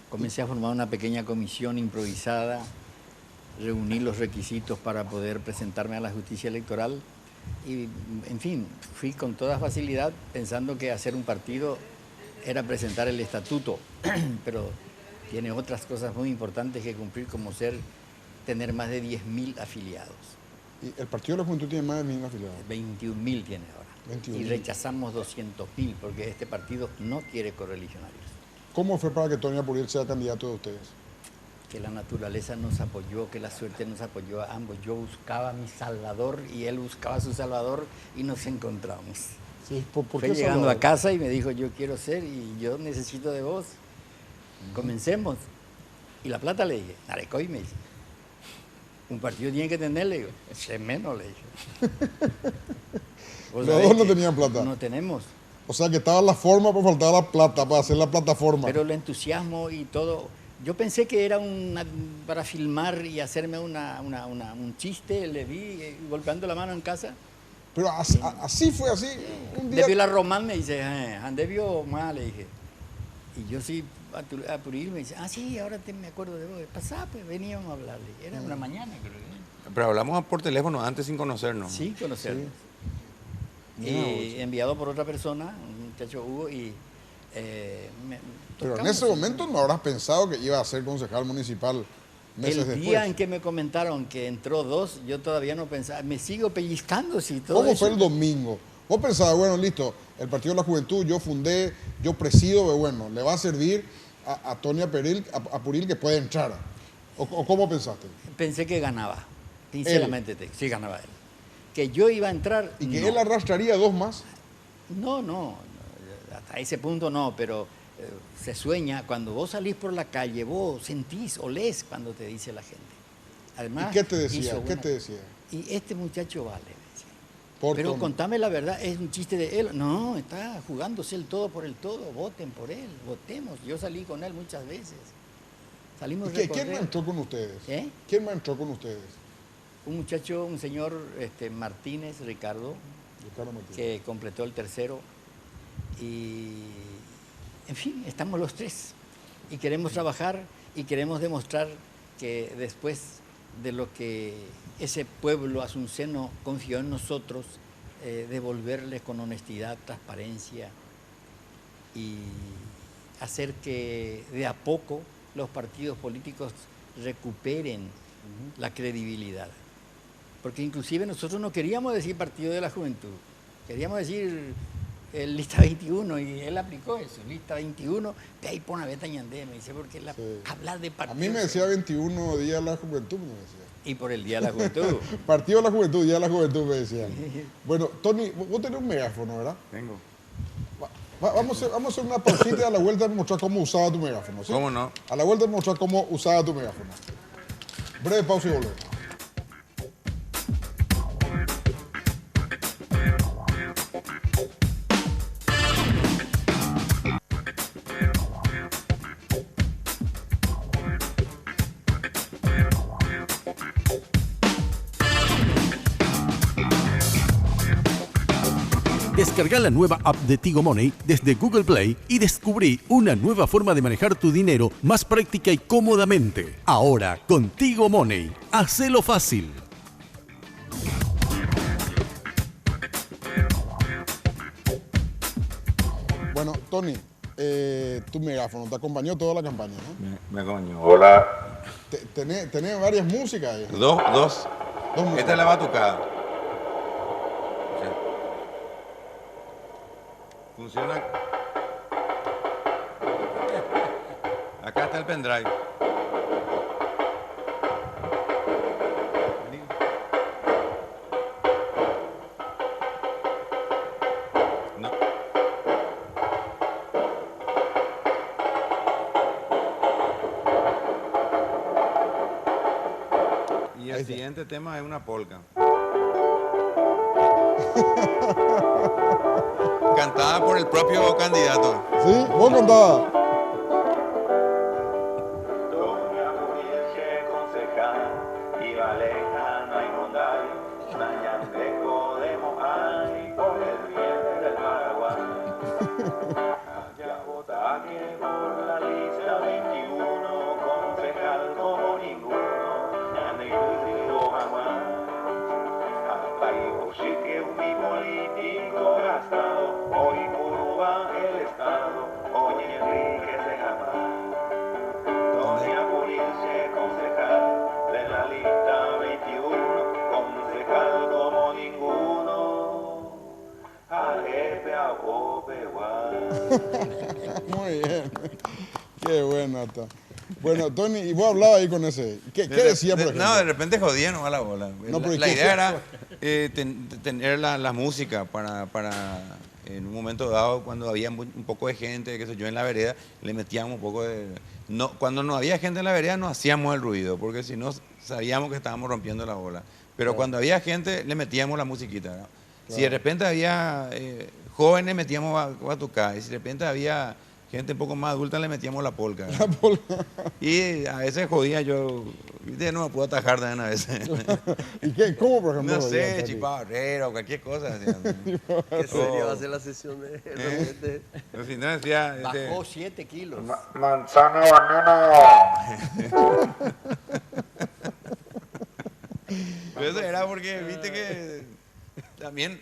Comencé a formar una pequeña comisión improvisada, reuní los requisitos para poder presentarme a la justicia electoral y, en fin, fui con toda facilidad pensando que hacer un partido era presentar el estatuto, pero tiene otras cosas muy importantes que cumplir, como tener más de 10.000 afiliados. ¿Y el Partido de la Juventud tiene más de 1.000 afiliados? 21.000 tiene ahora. 21.000. Y rechazamos 200.000 porque este partido no quiere correligionarios. ¿Cómo fue para que Tony Apuriel sea candidato de ustedes? Que la naturaleza nos apoyó, que la suerte nos apoyó a ambos. Yo buscaba a mi salvador y él buscaba a su salvador y nos encontramos. Sí, ¿por Fue llegando a casa y me dijo, yo quiero ser y yo necesito de vos. Comencemos. Y la plata le dije, Narecoy, me dice. Un partido tiene que tener, le digo, ese menos, le dije. Los dos no tenían plata. No tenemos. O sea que estaba la forma, pero faltaba la plata para hacer la plataforma. Pero el entusiasmo y todo. Yo pensé que era para filmar y hacerme un chiste, le vi golpeando la mano en casa. Pero así fue, así. Un día... Debió la Román, me dice, ¿dónde vio más? Le dije. Y yo sí, a Puril me dice, sí, ahora me acuerdo de vos. Pasá, pues veníamos a hablarle. Era una mañana, creo que. Pero hablamos por teléfono antes sin conocernos. Sí, conocernos. Sí. Y enviado por otra persona, un muchacho Hugo, y pero en ese momento no habrás pensado que iba a ser concejal municipal meses después. El día en que me comentaron que entró 2, yo todavía no pensaba, me sigo pellizcando si todo ¿Cómo eso. fue el domingo? Vos pensabas, bueno, listo, el Partido de la Juventud, yo fundé, yo presido, pero bueno, le va a servir a Tony Puril que puede entrar. ¿O cómo pensaste? Pensé que ganaba, sinceramente, sí ganaba él. Que yo iba a entrar. ¿Y que él arrastraría 2 más? No, hasta ese punto no, pero se sueña, cuando vos salís por la calle, vos sentís, olés cuando te dice la gente. Además, ¿y qué te decía? ¿Qué te decía? Y este muchacho vale, me decía. Pero Tony. contame la verdad, es un chiste de él. No, está jugándose el todo por el todo, voten por él, votemos. Yo salí con él muchas veces. Salimos ¿Quién más entró con ustedes? ¿Quién más entró con ustedes? Un muchacho, un señor Martínez, Ricardo Martínez, que completó el tercero. Y, en fin, estamos los 3. Y queremos trabajar y queremos demostrar que después de lo que ese pueblo asunceno confió en nosotros, devolverles con honestidad, transparencia y hacer que de a poco los partidos políticos recuperen la credibilidad. Porque inclusive nosotros no queríamos decir Partido de la Juventud, queríamos decir el Lista 21, y él aplicó eso, Lista 21, de ahí pone a Beta Ñandé, me dice, porque hablar de partido... A mí me decía 21 Día de la Juventud, me decía. Y por el Día de la Juventud. Partido de la Juventud, Día de la Juventud, me decía. Bueno, Tony, vos tenés un megáfono, ¿verdad? Tengo. Vamos a hacer una pausita y a la vuelta de mostrar cómo usaba tu megáfono, ¿sí? ¿Cómo no? A la vuelta de mostrar cómo usaba tu megáfono. Breve pausa y volvemos. Descarga la nueva app de Tigo Money desde Google Play y descubrí una nueva forma de manejar tu dinero más práctica y cómodamente. Ahora, con Tigo Money, hacelo fácil. Bueno, Tony, tu megáfono te acompañó toda la campaña, ¿no? Me acompañó. Hola. ¿Tenés varias músicas ahí? Dos músicas. Esta es la batucada. Funciona. Acá está el pendrive. No. Y el siguiente tema es una polka. Cantada por el propio candidato. ¿Sí? ¿Vos cantabas? Muy bien. Qué bueno está. Bueno, Tony, y vos hablabas ahí con ese. ¿Qué decía, por ejemplo? No, de repente jodía nomás la bola. No, la idea era tener la música para en un momento dado, cuando había un poco de gente, qué sé yo, en la vereda, le metíamos un poco de no, cuando no había gente en la vereda no hacíamos el ruido, porque si no sabíamos que estábamos rompiendo la bola. Pero cuando había gente le metíamos la musiquita, ¿verdad? Si de repente había jóvenes metíamos batucada, y si de repente había gente un poco más adulta le metíamos la polka. ¿verdad? La polka. Y a veces jodía yo, ¿viste? No me puedo atajar también a veces. ¿Y qué? ¿Cómo, por ejemplo? No sé, Chipa Barrera o cualquier cosa. ¿Qué sería? Va a ser la sesión de repente. Al final decía... Bajó 7 kilos. Manzana, banana. Pero eso era porque, viste que también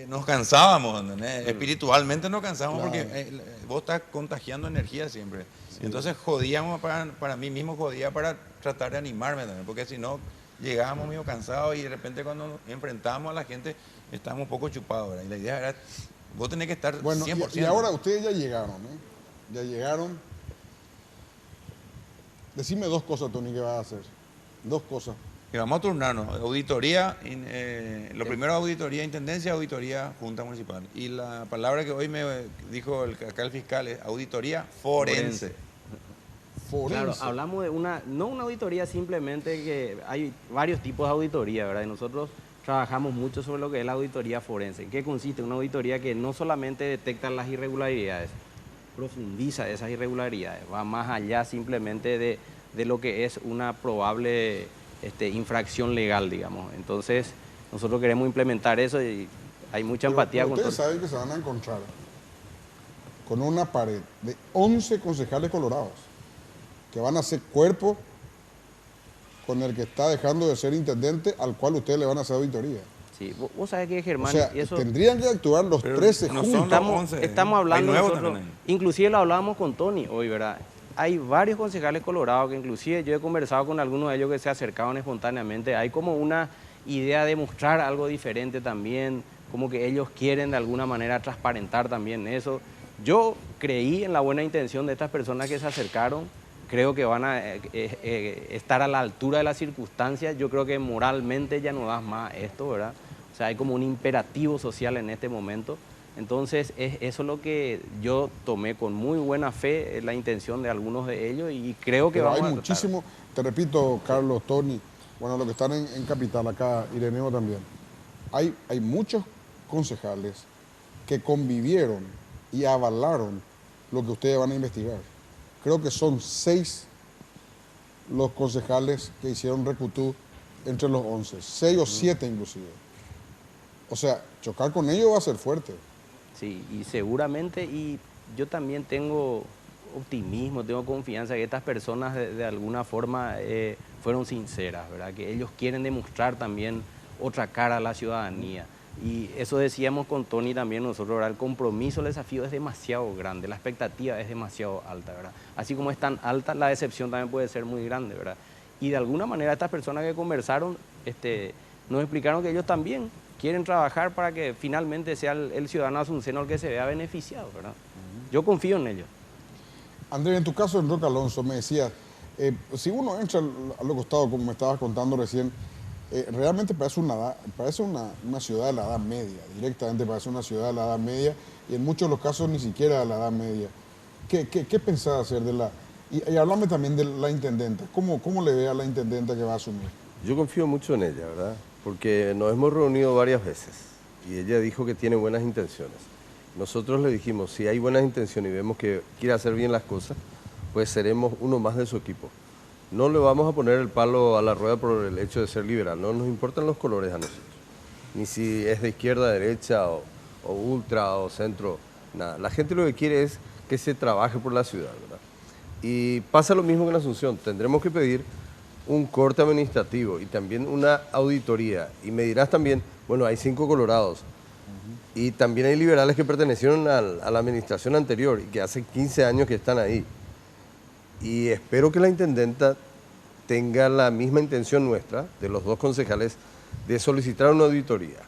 nos cansábamos, ¿entendés? Espiritualmente nos cansábamos porque vos estás contagiando energía siempre. Sí. Entonces jodíamos, para mí mismo jodía para tratar de animarme también, porque si no llegábamos medio cansados y de repente cuando nos enfrentábamos a la gente estábamos un poco chupados, ¿verdad? Y la idea era, vos tenés que estar 100%. Y ahora ustedes ya llegaron, ¿eh? Ya llegaron. Decime 2 cosas, Tony, que vas a hacer. 2 cosas. Y vamos a turnarnos. Auditoría, lo primero auditoría intendencia, auditoría junta municipal. Y la palabra que hoy me dijo acá el fiscal es auditoría forense. Claro, hablamos de no una auditoría simplemente, que hay varios tipos de auditoría, ¿verdad? Y nosotros trabajamos mucho sobre lo que es la auditoría forense. ¿En qué consiste? Una auditoría que no solamente detecta las irregularidades, profundiza esas irregularidades, va más allá simplemente de lo que es una probable infracción legal, digamos. Entonces, nosotros queremos implementar eso y hay mucha empatía con todo. Ustedes saben que se van a encontrar con una pared de 11 concejales colorados que van a hacer cuerpo con el que está dejando de ser intendente, al cual ustedes le van a hacer auditoría. Sí, vos sabés que, Germán... O sea, y eso, tendrían que actuar los 13 juntos. Estamos hablando nosotros, inclusive lo hablábamos con Tony hoy, ¿verdad? Hay varios concejales colorados que inclusive yo he conversado con algunos de ellos que se acercaban espontáneamente. Hay como una idea de mostrar algo diferente también, como que ellos quieren de alguna manera transparentar también eso. Yo creí en la buena intención de estas personas que se acercaron. Creo que van a estar a la altura de las circunstancias. Yo creo que moralmente ya no das más esto, ¿verdad? O sea, hay como un imperativo social en este momento. Entonces, eso es lo que yo tomé con muy buena fe, la intención de algunos de ellos, y creo que pero vamos hay a muchísimo, te repito, Carlos, Tony, bueno, los que están en Capital acá, Ireneo también, hay muchos concejales que convivieron y avalaron lo que ustedes van a investigar. Creo que son 6 los concejales que hicieron recutú entre los 11, 6 o 7 inclusive. O sea, chocar con ellos va a ser fuerte. Sí, y seguramente, y yo también tengo optimismo, tengo confianza que estas personas de alguna forma fueron sinceras, ¿verdad? Que ellos quieren demostrar también otra cara a la ciudadanía. Y eso decíamos con Tony también nosotros, ¿verdad? El compromiso, el desafío es demasiado grande, la expectativa es demasiado alta, ¿verdad? Así como es tan alta, la decepción también puede ser muy grande, ¿verdad? Y de alguna manera estas personas que conversaron nos explicaron que ellos también quieren trabajar para que finalmente sea el ciudadano asunceno el que se vea beneficiado, ¿verdad? Yo confío en ellos. Andrés, en tu caso en Roque Alonso me decías, si uno entra a lo costado, como me estabas contando recién, realmente parece una ciudad de la Edad Media, directamente parece una ciudad de la Edad Media, y en muchos de los casos ni siquiera de la Edad Media. ¿Qué pensás hacer de la...? Y hablame también de la intendenta. ¿Cómo le ve a la intendenta que va a asumir? Yo confío mucho en ella, ¿verdad? Porque nos hemos reunido varias veces y ella dijo que tiene buenas intenciones. Nosotros le dijimos, si hay buenas intenciones y vemos que quiere hacer bien las cosas, pues seremos uno más de su equipo. No le vamos a poner el palo a la rueda por el hecho de ser liberal, no nos importan los colores a nosotros. Ni si es de izquierda, derecha o ultra o centro, nada. La gente lo que quiere es que se trabaje por la ciudad, ¿verdad? Y pasa lo mismo que en Asunción, tendremos que pedir un corte administrativo y también una auditoría. Y me dirás también, bueno, hay 5 colorados y también hay liberales que pertenecieron a la administración anterior y que hace 15 años que están ahí. Y espero que la intendenta tenga la misma intención nuestra, de los 2 concejales, de solicitar una auditoría.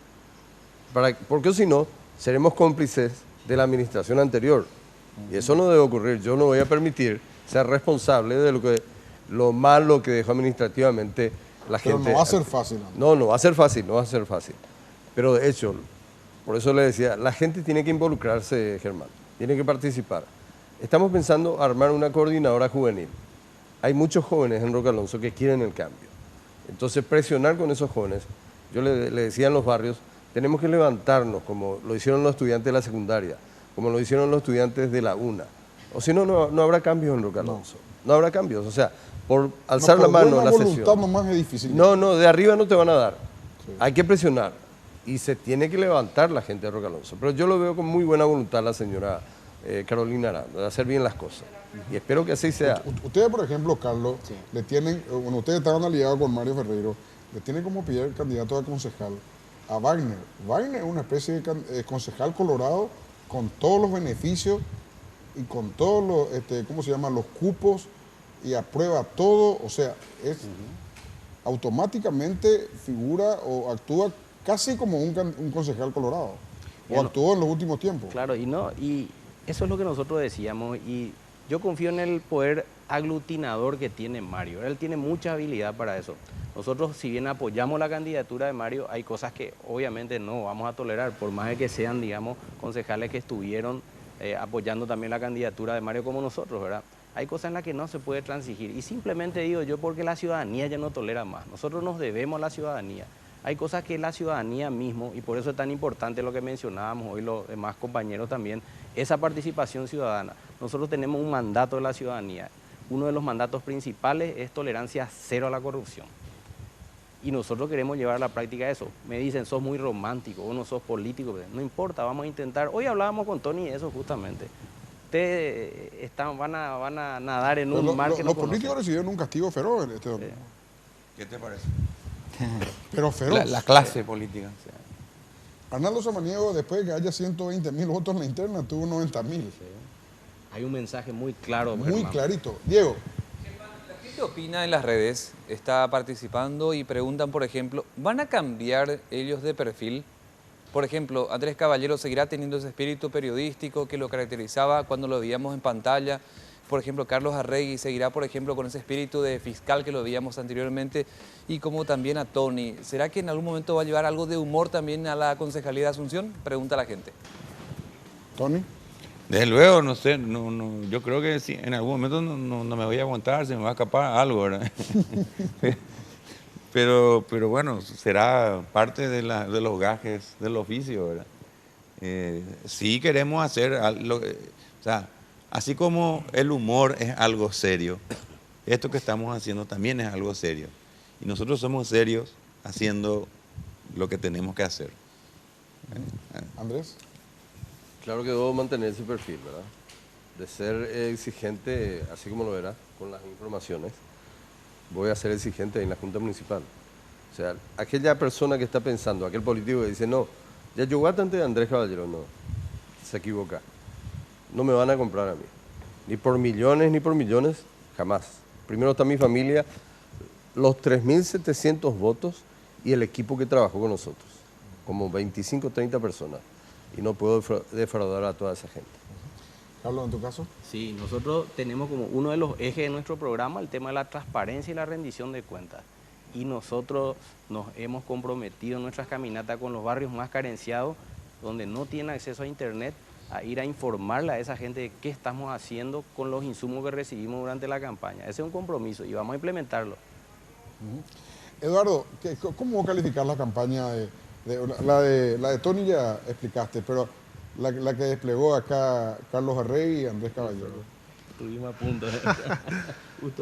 Porque si no, seremos cómplices de la administración anterior. Y eso no debe ocurrir. Yo no voy a permitir ser responsable de lo malo que dejó administrativamente la gente. Pero no va a ser fácil. No va a ser fácil, no va a ser fácil. Pero de hecho, por eso le decía, la gente tiene que involucrarse, Germán, tiene que participar. Estamos pensando armar una coordinadora juvenil. Hay muchos jóvenes en Roque Alonso que quieren el cambio. Entonces, presionar con esos jóvenes, yo le decía en los barrios, tenemos que levantarnos, como lo hicieron los estudiantes de la secundaria, como lo hicieron los estudiantes de la UNA. O si no, no habrá cambios en Roque Alonso. No habrá cambios. O sea, por alzar la mano en la sesión. Nomás es difícil. No, de arriba no te van a dar. Sí. Hay que presionar. Y se tiene que levantar la gente de Roque Alonso. Pero yo lo veo con muy buena voluntad la señora Carolina Aranda, de hacer bien las cosas. Y espero que así sea. Ustedes, por ejemplo, Carlos, le tienen, bueno, ustedes estaban aliados con Mario Ferreiro, le tienen como pedir candidato a concejal a Wagner. Wagner es una especie de concejal colorado con todos los beneficios y con todos los, ¿cómo se llama?, los cupos, y aprueba todo, o sea, es automáticamente figura o actúa casi como un concejal colorado, o actuó en los últimos tiempos. Claro, y eso es lo que nosotros decíamos, y yo confío en el poder aglutinador que tiene Mario. Él tiene mucha habilidad para eso. Nosotros, si bien apoyamos la candidatura de Mario, hay cosas que obviamente no vamos a tolerar, por más de que sean, digamos, concejales que estuvieron apoyando también la candidatura de Mario como nosotros, ¿verdad? Hay cosas en las que no se puede transigir. Y simplemente digo yo porque la ciudadanía ya no tolera más. Nosotros nos debemos a la ciudadanía. Hay cosas que la ciudadanía mismo, y por eso es tan importante lo que mencionábamos hoy los demás compañeros también, esa participación ciudadana. Nosotros tenemos un mandato de la ciudadanía. Uno de los mandatos principales es tolerancia cero a la corrupción. Y nosotros queremos llevar a la práctica eso. Me dicen, sos muy romántico, vos no sos político. No importa, vamos a intentar. Hoy hablábamos con Tony de eso justamente. Ustedes van a nadar en un mar que no Los políticos recibieron un castigo feroz en este domingo. ¿Qué te parece? Pero feroz. La clase política. O sea. Arnaldo Samaniego, después de que haya 120.000 votos en la interna, tuvo 90.000. Sí. Hay un mensaje muy claro. Muy clarito. Diego. ¿Qué opina en las redes? Está participando y preguntan, por ejemplo, ¿van a cambiar ellos de perfil? Por ejemplo, Andrés Caballero seguirá teniendo ese espíritu periodístico que lo caracterizaba cuando lo veíamos en pantalla. Por ejemplo, Carlos Arregui seguirá, por ejemplo, con ese espíritu de fiscal que lo veíamos anteriormente. Y como también a Tony. ¿Será que en algún momento va a llevar algo de humor también a la concejalía de Asunción? Pregunta la gente. ¿Tony? Desde luego, no sé, yo creo que sí, en algún momento no me voy a aguantar, se me va a escapar algo, ¿verdad? Pero bueno, será parte de los gajes del oficio, ¿verdad? Sí queremos hacer algo, o sea, así como el humor es algo serio, esto que estamos haciendo también es algo serio. Y nosotros somos serios haciendo lo que tenemos que hacer. Andrés. Claro que debo mantener ese perfil, ¿verdad? De ser exigente, así como lo era, con las informaciones. Voy a ser exigente en la Junta Municipal. O sea, aquella persona que está pensando, aquel político que dice, no, ya yo antes de Andrés Caballero, no, se equivoca. No me van a comprar a mí. Ni por millones, jamás. Primero está mi familia, los 3.700 votos y el equipo que trabajó con nosotros, como 25, 30 personas. Y no puedo defraudar a toda esa gente. Carlos, ¿en tu caso? Sí, nosotros tenemos como uno de los ejes de nuestro programa el tema de la transparencia y la rendición de cuentas. Y nosotros nos hemos comprometido en nuestras caminatas con los barrios más carenciados, donde no tienen acceso a internet, a ir a informarle a esa gente de qué estamos haciendo con los insumos que recibimos durante la campaña. Ese es un compromiso y vamos a implementarlo. Eduardo, ¿cómo calificar la campaña la de Tony ya explicaste, pero la que desplegó acá Carlos Arregui y Andrés Caballero? Estuvimos a punto.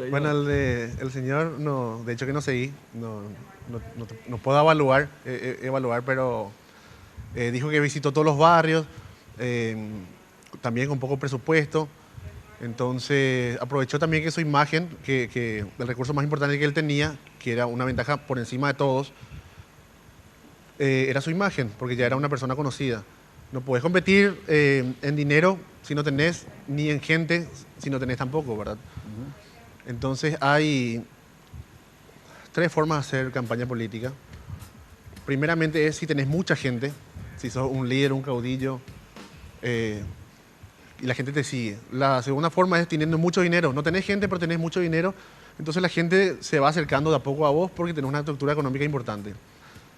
Bueno, el señor, no, de hecho que no seguí, no puedo evaluar, pero dijo que visitó todos los barrios, también con poco presupuesto. Entonces aprovechó también que su imagen, que el recurso más importante que él tenía, que era una ventaja por encima de todos, era su imagen, porque ya era una persona conocida. No puedes competir en dinero si no tenés, ni en gente si no tenés tampoco, ¿verdad? Entonces hay 3 formas de hacer campaña política. Primeramente es si tenés mucha gente, si sos un líder, un caudillo, y la gente te sigue. La segunda forma es teniendo mucho dinero. No tenés gente, pero tenés mucho dinero, entonces la gente se va acercando de a poco a vos porque tenés una estructura económica importante.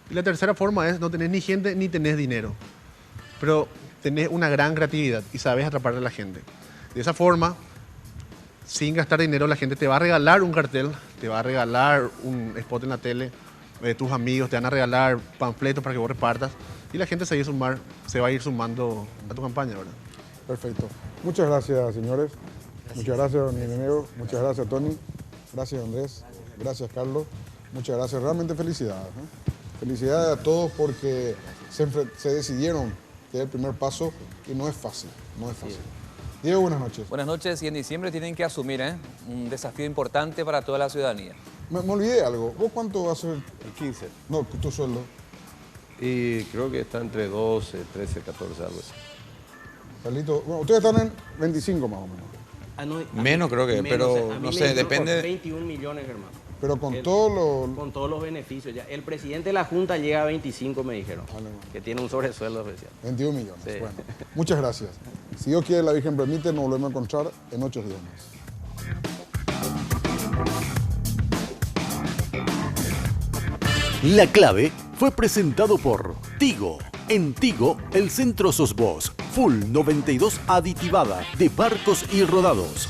Y la tercera forma es no tenés ni gente ni tenés dinero, pero tenés una gran creatividad y sabes atraparle a la gente. De esa forma, sin gastar dinero, la gente te va a regalar un cartel, te va a regalar un spot en la tele, tus amigos te van a regalar panfletos para que vos repartas y la gente se va a ir sumando a tu campaña, ¿verdad? Perfecto. Muchas gracias, señores. Muchas gracias, don Ireneo. Muchas gracias, Tony. Gracias, Andrés. Gracias, Carlos. Muchas gracias. Realmente felicidades. Felicidades a todos porque se decidieron que es el primer paso y no es fácil. No es fácil. Diego, buenas noches. Buenas noches. Y en diciembre tienen que asumir un desafío importante para toda la ciudadanía. Me olvidé algo. ¿Vos cuánto vas a ser? El 15. No, tu sueldo. Y creo que está entre 12, 13, 14, algo así. Carlito, bueno, ustedes están en 25 más o menos. Menos creo que, pero no sé, depende. 21 millones, hermano. Pero con todos los beneficios. Ya. El presidente de la Junta llega a 25, me dijeron. Que tiene un sobresueldo especial. 21 millones. Sí. Bueno, muchas gracias. Si Dios quiere, la Virgen permite, nos volvemos a encontrar en 8 días más. La clave fue presentado por Tigo. En Tigo, el centro sos vos. Full 92 aditivada de Barcos y Rodados.